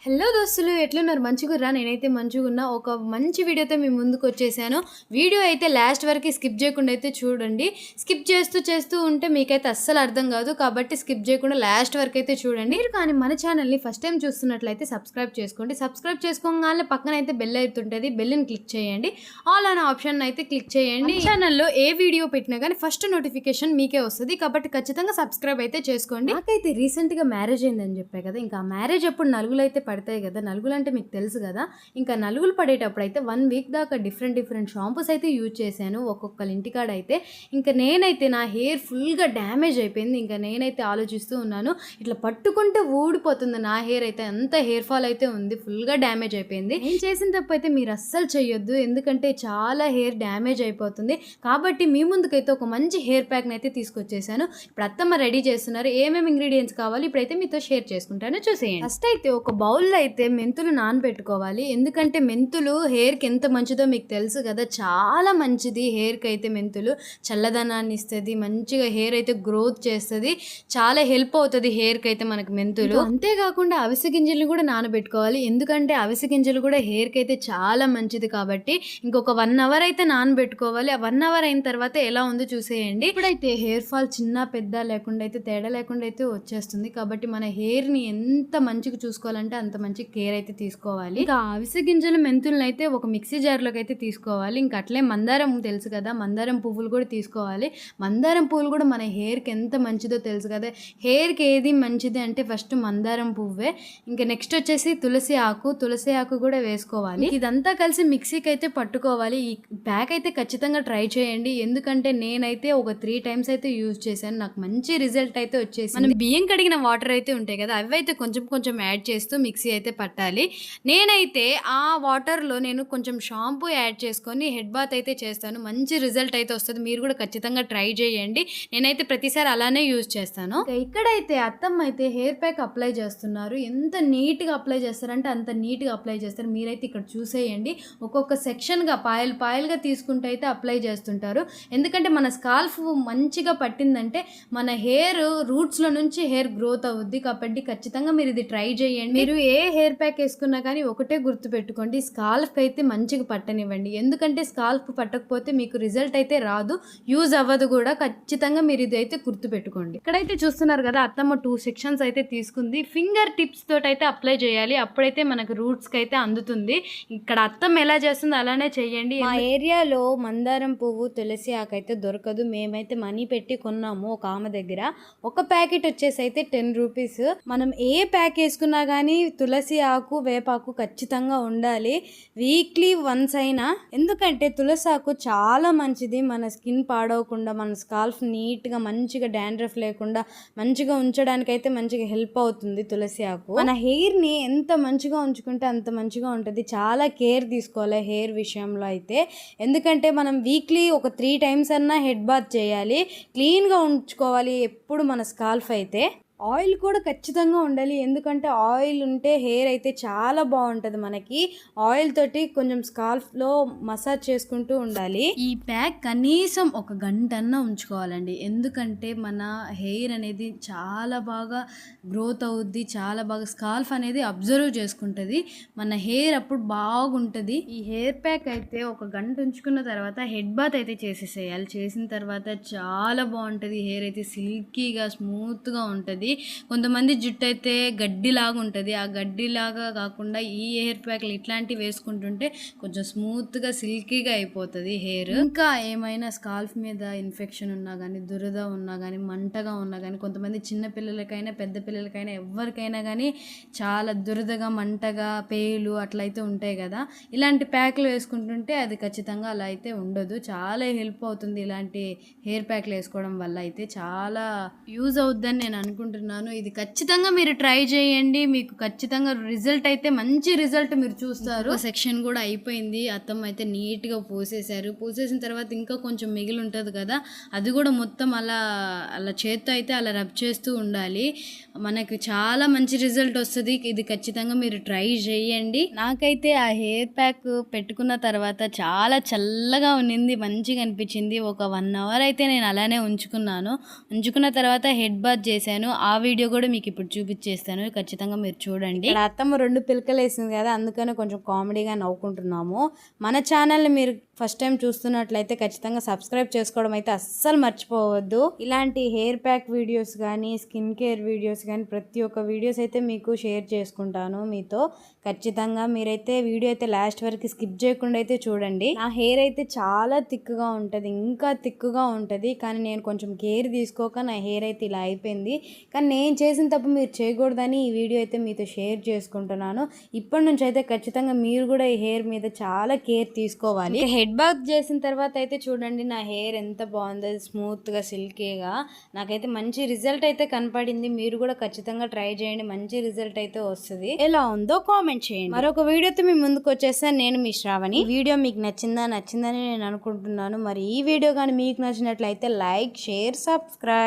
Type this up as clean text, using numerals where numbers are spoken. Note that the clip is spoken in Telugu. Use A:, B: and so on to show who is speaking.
A: హలో దోస్తులు ఎట్లున్నారు మంచిగుర్రా నేనైతే మంచిగున్నా ఒక మంచి వీడియోతో మీ ముందుకు వచ్చేసాను. వీడియో అయితే లాస్ట్ వరకు స్కిప్ చేయకుండా అయితే చూడండి. స్కిప్ చేస్తూ ఉంటే మీకైతే అస్సలు అర్థం కాదు. కాబట్టి స్కిప్ చేయకుండా లాస్ట్ వరకు అయితే చూడండి. మీరు కానీ మన ఛానల్ని ఫస్ట్ టైం చూస్తున్నట్లయితే సబ్స్క్రైబ్ చేసుకోండి. సబ్స్క్రైబ్ చేసుకోగానే పక్కన అయితే బెల్ అవుతుంటుంది. బెల్ని క్లిక్ చేయండి. ఆల్ అనే ఆప్షన్ అయితే క్లిక్ చేయండి. ఛానల్లో ఏ వీడియో పెట్టినా కానీ ఫస్ట్ నోటిఫికేషన్ మీకే వస్తుంది. కాబట్టి ఖచ్చితంగా సబ్స్క్రైబ్ అయితే చేసుకోండి. నాకైతే రీసెంట్గా మ్యారేజ్ అయిందని చెప్పా కదా, ఇంకా మ్యారేజ్ అప్పుడు నలుగులు అయితే పడతాయి కదా. నలుగులు అంటే మీకు తెలుసు కదా. ఇంకా నలుగులు పడేటప్పుడు అయితే 1 వీక్ దాకా డిఫరెంట్ షాంపూస్ అయితే యూజ్ చేశాను ఒక్కొక్కరి ఇంటికాడ అయితే. ఇంకా నేనైతే నా హెయిర్ ఫుల్గా డ్యామేజ్ అయిపోయింది. ఇంకా నేనైతే ఆలోచిస్తూ ఉన్నాను, ఇట్లా పట్టుకుంటే ఊడిపోతుంది నా హెయిర్ అయితే, అంత హెయిర్ ఫాల్ అయితే ఉంది, ఫుల్గా డ్యామేజ్ అయిపోయింది. నేను చేసిన తప్పు అయితే మీరు అస్సలు చేయొద్దు, ఎందుకంటే చాలా హెయిర్ డ్యామేజ్ అయిపోతుంది. కాబట్టి మీ ముందుకైతే ఒక మంచి హెయిర్ ప్యాక్ని అయితే తీసుకొచ్చేసాను. ఇప్పుడు అత్తమ్మ రెడీ చేస్తున్నారు. ఏమేమి ఇంగ్రీడియంట్స్ కావాలి ఇప్పుడైతే మీతో షేర్ చేసుకుంటాను, చూసేయండి. ఫస్ట్ అయితే ఒక బౌల్లో అయితే మెంతులు నానబెట్టుకోవాలి. ఎందుకంటే మెంతులు హెయిర్కి ఎంత మంచిదో మీకు తెలుసు కదా, చాలా మంచిది హెయిర్కి అయితే. మెంతులు చల్లదనాన్ని ఇస్తుంది, మంచిగా హెయిర్ అయితే గ్రోత్ చేస్తుంది, చాలా హెల్ప్ అవుతుంది హెయిర్కి అయితే మనకి మెంతులు. అంతేకాకుండా అవిసె గింజలు కూడా నానబెట్టుకోవాలి, ఎందుకంటే అవిసె గింజలు కూడా హెయిర్కి అయితే చాలా మంచిది. కాబట్టి ఇంకొక 1 అవర్ అయితే నానబెట్టుకోవాలి. ఆ 1 అవర్ అయిన తర్వాత ఎలా ఉందో చూసేయండి. ఇప్పుడైతే హెయిర్ ఫాల్ చిన్న పెద్ద లేకుండా అయితే, తేడా లేకుండా అయితే వచ్చేస్తుంది. కాబట్టి మన హెయిర్ని ఎంత మంచిగా చూసుకోవాలంటే అంత మంచి కేర్ అయితే తీసుకోవాలి. ఇంకా అవిసె గింజలు మెంతులను అయితే ఒక మిక్సీ జార్లోకి అయితే తీసుకోవాలి. ఇంకా అట్లే మందారం తెలుసు కదా, మందారం పువ్వులు కూడా తీసుకోవాలి. మందారం పువ్వులు కూడా మన హెయిర్కి ఎంత మంచిదో తెలుసు కదా. హెయిర్కి ఏది మంచిది అంటే ఫస్ట్ మందారం పువ్వే. ఇంకా నెక్స్ట్ వచ్చేసి తులసి ఆకు కూడా వేసుకోవాలి. ఇదంతా కలిసి మిక్సీకి అయితే పట్టుకోవాలి. ఈ ప్యాక్ అయితే ఖచ్చితంగా ట్రై చేయండి, ఎందుకంటే నేనైతే ఒక 3 టైమ్స్ అయితే యూజ్ చేశాను. నాకు మంచి రిజల్ట్ అయితే వచ్చేసి, మనం బియ్యం కడిగిన వాటర్ అయితే ఉంటాయి కదా, అవి అయితే కొంచెం యాడ్ చేస్తూ మిక్సీ అయితే పట్టాలి. నేనైతే ఆ వాటర్లో నేను కొంచెం షాంపూ యాడ్ చేసుకొని హెడ్ బాత్ అయితే చేస్తాను. మంచి రిజల్ట్ అయితే వస్తుంది. మీరు కూడా ఖచ్చితంగా ట్రై చేయండి. నేనైతే ప్రతిసారి అలానే యూజ్ చేస్తాను. ఇక్కడైతే అత్తమ్మ అయితే హెయిర్ ప్యాక్ అప్లై చేస్తున్నారు. ఎంత నీట్గా అప్లై చేస్తారంటే అంత నీట్గా అప్లై చేస్తారు. మీరైతే ఇక్కడ చూసేయండి, ఒక్కొక్క సెక్షన్గా పాయలుగా తీసుకుంటూ అయితే అప్లై చేస్తుంటారు. ఎందుకంటే మన స్కాల్ఫ్ మంచిగా పట్టిందంటే మన హెయిర్ రూట్స్లో నుంచి హెయిర్ గ్రోత్ అవుద్ది. కాబట్టి ఖచ్చితంగా మీరు ఇది ట్రై చేయండి. మీరు ఏ హెయిర్ ప్యాక్ వేసుకున్నా కానీ ఒకటే గుర్తు పెట్టుకోండి, స్కాల్ఫ్ అయితే మంచిగా పట్టనివ్వండి. ఎందుకంటే స్కాల్ఫ్ పట్టకపోతే మీకు రిజల్ట్ అయితే రాదు, యూజ్ అవ్వదు కూడా. ఖచ్చితంగా మీరు ఇది అయితే గుర్తు పెట్టుకోండి. ఇక్కడైతే చూస్తున్నారు కదా, అత్తమ్మ 2 సెక్షన్స్ అయితే తీసుకుంది. ఫింగర్ టిప్స్ తోటి అయితే అప్లై చేయాలి, అప్పుడైతే మనకు రూట్స్కి అయితే అందుతుంది. ఇక్కడ అత్తమ్మ ఎలా చేస్తుందో అలానే చేయండి. మా ఏరియాలో మందారం పువ్వు తులసి ఆకు అయితే దొరకదు. మేమైతే మనీ పెట్టి కొన్నాము ఒక ఆమె దగ్గర. ఒక ప్యాకెట్ వచ్చేసి అయితే 10 రూపీస్. మనం ఏ ప్యాక్ వేసుకున్నా కానీ తులసి ఆకు వేపాకు ఖచ్చితంగా ఉండాలి, వీక్లీ వన్స్ అయినా. ఎందుకంటే తులసి ఆకు చాలా మంచిది, మన స్కిన్ పాడవకుండా, మన స్కాల్ఫ్ నీట్గా మంచిగా డాండ్రఫ్ లేకుండా మంచిగా ఉంచడానికి అయితే మంచిగా హెల్ప్ అవుతుంది తులసి ఆకు. మన హెయిర్ని ఎంత మంచిగా ఉంచుకుంటే అంత మంచిగా ఉంటుంది. చాలా కేర్ తీసుకోవాలి హెయిర్ విషయంలో అయితే. ఎందుకంటే మనం వీక్లీ ఒక 3 టైమ్స్ అన్నా హెడ్ బాత్ చేయాలి, క్లీన్గా ఉంచుకోవాలి ఎప్పుడు మన స్కాల్ఫ్ అయితే. ఆయిల్ కూడా ఖచ్చితంగా ఉండాలి, ఎందుకంటే ఆయిల్ ఉంటే హెయిర్ అయితే చాలా బాగుంటుంది మనకి. ఆయిల్ తోటి కొంచెం స్కాల్ఫ్లో మసాజ్ చేసుకుంటూ ఉండాలి. ఈ ప్యాక్ కనీసం 1 గంటన్నా ఉంచుకోవాలండి, ఎందుకంటే మన హెయిర్ అనేది చాలా బాగా గ్రోత్ అవుద్ది, చాలా బాగా స్కాల్ఫ్ అనేది అబ్జర్వ్ చేసుకుంటుంది మన హెయిర్, అప్పుడు బాగుంటుంది. ఈ హెయిర్ ప్యాక్ అయితే 1 గంట ఉంచుకున్న తర్వాత హెడ్ బాత్ అయితే చేసేసేయాలి. చేసిన తర్వాత చాలా బాగుంటుంది, హెయిర్ అయితే సిల్కీగా స్మూత్గా ఉంటుంది. కొంతమంది జుట్టు అయితే గడ్డిలాగా ఉంటుంది, ఆ గడ్డిలాగా కాకుండా ఈ హెయిర్ ప్యాక్లు ఇట్లాంటివి వేసుకుంటుంటే కొంచెం స్మూత్గా సిల్కీగా అయిపోతుంది హెయిర్. ఇంకా ఏమైనా స్కాల్ఫ్ మీద ఇన్ఫెక్షన్ ఉన్నా కానీ, దురద ఉన్నా కానీ, మంటగా ఉన్నా కానీ, కొంతమంది చిన్న పిల్లలకైనా పెద్ద పిల్లలకైనా ఎవరికైనా కానీ చాలా దురదగా మంటగా పేలు అట్లయితే ఉంటాయి కదా, ఇలాంటి ప్యాక్లు వేసుకుంటుంటే అది ఖచ్చితంగా అలా అయితే ఉండదు. చాలా హెల్ప్ అవుతుంది ఇలాంటి హెయిర్ ప్యాక్లు వేసుకోవడం వల్ల, అయితే చాలా యూజ్ అవుద్దని నేను అనుకుంటున్నాను. ఇది ఖచ్చితంగా మీరు ట్రై చేయండి, మీకు ఖచ్చితంగా రిజల్ట్ అయితే మంచి రిజల్ట్ మీరు చూస్తారు. సెక్షన్ కూడా అయిపోయింది, అత్తమ్మ అయితే నీట్గా పోసేసారు. పోసేసిన తర్వాత ఇంకా కొంచెం మిగిలి ఉంటుంది కదా, అది కూడా మొత్తం అలా చేత్తో అయితే అలా రబ్ చేస్తూ ఉండాలి. మనకు చాలా మంచి రిజల్ట్ వస్తుంది. ఇది ఖచ్చితంగా మీరు ట్రై చేయండి. నాకైతే ఆ హెయిర్ ప్యాక్ పెట్టుకున్న తర్వాత చాలా చల్లగా ఉన్నింది, మంచిగా అనిపించింది. ఒక 1 అవర్ అయితే నేను అలానే ఉంచుకున్నాను. ఉంచుకున్న తర్వాత హెడ్ బాత్ చేశాను. ఆ వీడియో కూడా మీకు ఇప్పుడు చూపించేస్తాను, ఖచ్చితంగా మీరు చూడండి. ఇక్కడ అత్తమ్మ 2 పిలకలు వేసింది కదా, అందుకనే కొంచెం కామెడీగా నవ్వుకుంటున్నాము. మన ఛానల్ని మీరు ఫస్ట్ టైం చూస్తున్నట్లయితే ఖచ్చితంగా సబ్స్క్రైబ్ చేసుకోవడం అయితే అస్సలు మర్చిపోవద్దు. ఇలాంటి హెయిర్ ప్యాక్ వీడియోస్ కానీ స్కిన్ కేర్ వీడియోస్ కానీ ప్రతి ఒక్క వీడియోస్ అయితే మీకు షేర్ చేసుకుంటాను మీతో. ఖచ్చితంగా మీరైతే వీడియో అయితే లాస్ట్ వరకు స్కిప్ చేయకుండా అయితే చూడండి. నా హెయిర్ అయితే చాలా థిక్గా ఉంటుంది, ఇంకా థిక్గా ఉంటుంది. కానీ నేను కొంచెం కేర్ తీసుకోక నా హెయిర్ అయితే ఇలా అయిపోయింది. కానీ నేను చేసిన తప్పు మీరు చేయకూడదని ఈ వీడియో అయితే మీతో షేర్ చేసుకుంటున్నాను. ఇప్పటి నుంచి అయితే ఖచ్చితంగా మీరు కూడా ఈ హెయిర్ మీద చాలా కేర్ తీసుకోవాలి. హెడ్ బాత్ చేసిన తర్వాత అయితే చూడండి నా హెయిర్ ఎంత బాగుందో, స్మూత్గా సిల్కీగా. నాకైతే మంచి రిజల్ట్ అయితే కనపడింది. మీరు కూడా ఖచ్చితంగా ట్రై చేయండి, మంచి రిజల్ట్ అయితే వస్తుంది. ఎలా ఉందో కామెంట్ చేయండి. మరొక వీడియోతో మీ ముందుకు వచ్చేసాను. నేను మీ శ్రావణి. ఈ వీడియో మీకు నచ్చిందని నేను అనుకుంటున్నాను. మరి ఈ వీడియో కానీ మీకు నచ్చినట్లయితే లైక్, షేర్, సబ్స్క్రైబ్.